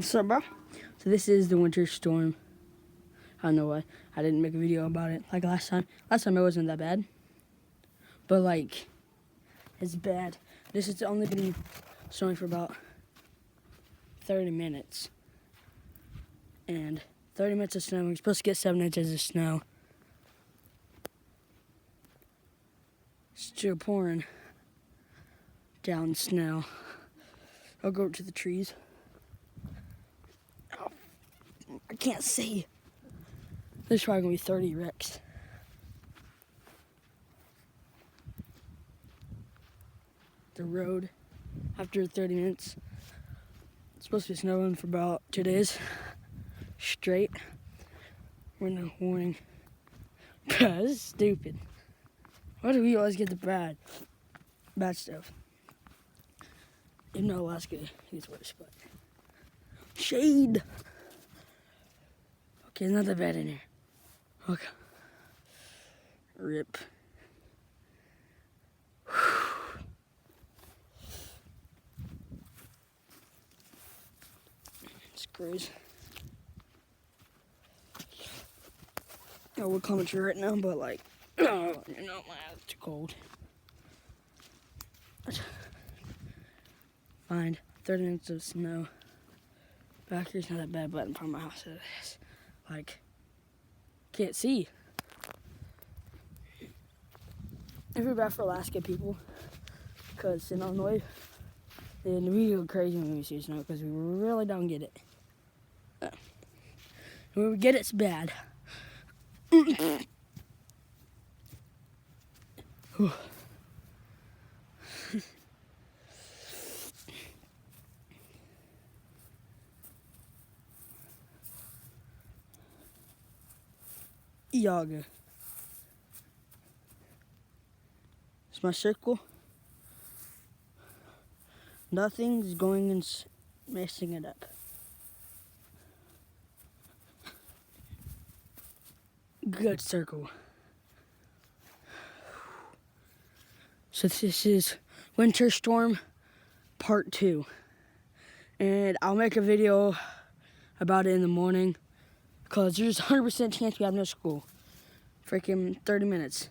So, bro, so this is the winter storm. I don't know why I didn't make a video about it like last time. Last time it wasn't that bad, but like, it's bad. This has only been snowing for about 30 minutes. And 30 minutes of snow, we're supposed to get 7 inches of snow. Still pouring down snow. I'll go up to the trees. Oh, I can't see. There's probably gonna be 30 wrecks. The road, after 30 minutes, it's supposed to be snowing for about 2 days straight. We're in a warning. This is stupid. Why do we always get the bad stuff? Even though Alaska gets worse, but shade. Okay, it's not that bad in here. Okay. Rip. Screws. I would comment right now, but like, oh, you know, it's too cold. Find 30 minutes of snow. Back here's not that bad, but in front of my house it is. Like, can't see. I feel bad for Alaska people, because in Illinois, and we go crazy when we see snow because we really don't get it. When we get it, it's bad. Yaga. It's my circle. Nothing's going and messing it up. Good circle. So this is Winter Storm Part 2. And I'll make a video about it in the morning, because there's a 100% chance we have no school. Freaking 30 minutes.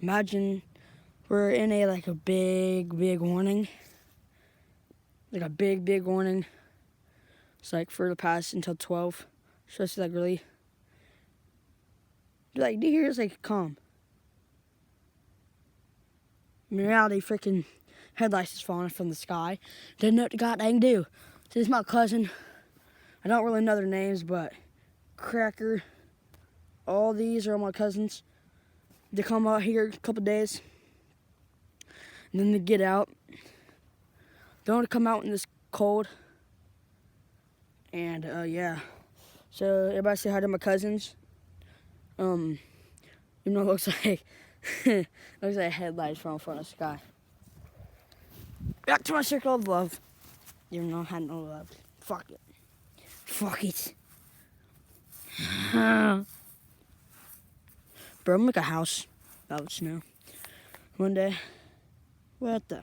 Imagine we're in a big warning. Like a big warning. It's like for the past until 12. So it's like really, like, do you hear it's like calm? In reality, freaking headlights is falling from the sky. Didn't know what the god dang do. So this is my cousin. I don't really know their names, but Cracker. All these are all my cousins. They come out here a couple days. And then they get out. They don't want to come out in this cold. And yeah. So everybody say hi to my cousins. You know, it looks like looks like headlights from in front of the sky. Back to my circle of love. Even though I had no love. Fuck it. Fuck it. Bro, I'm make a house out of snow one day. What the?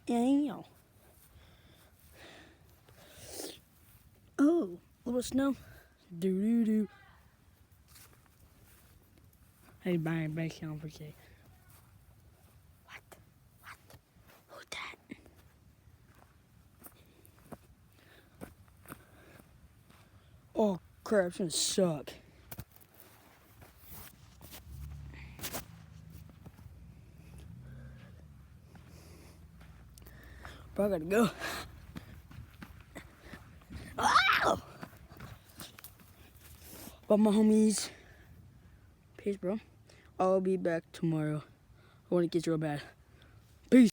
Yeah. Oh, a little snow. Do. Hey, bang, on for K. What? Who's that? Oh, crap, it's gonna suck. Bro, I gotta go. Ow! But my homies, peace, bro. I'll be back tomorrow. I want to get real bad.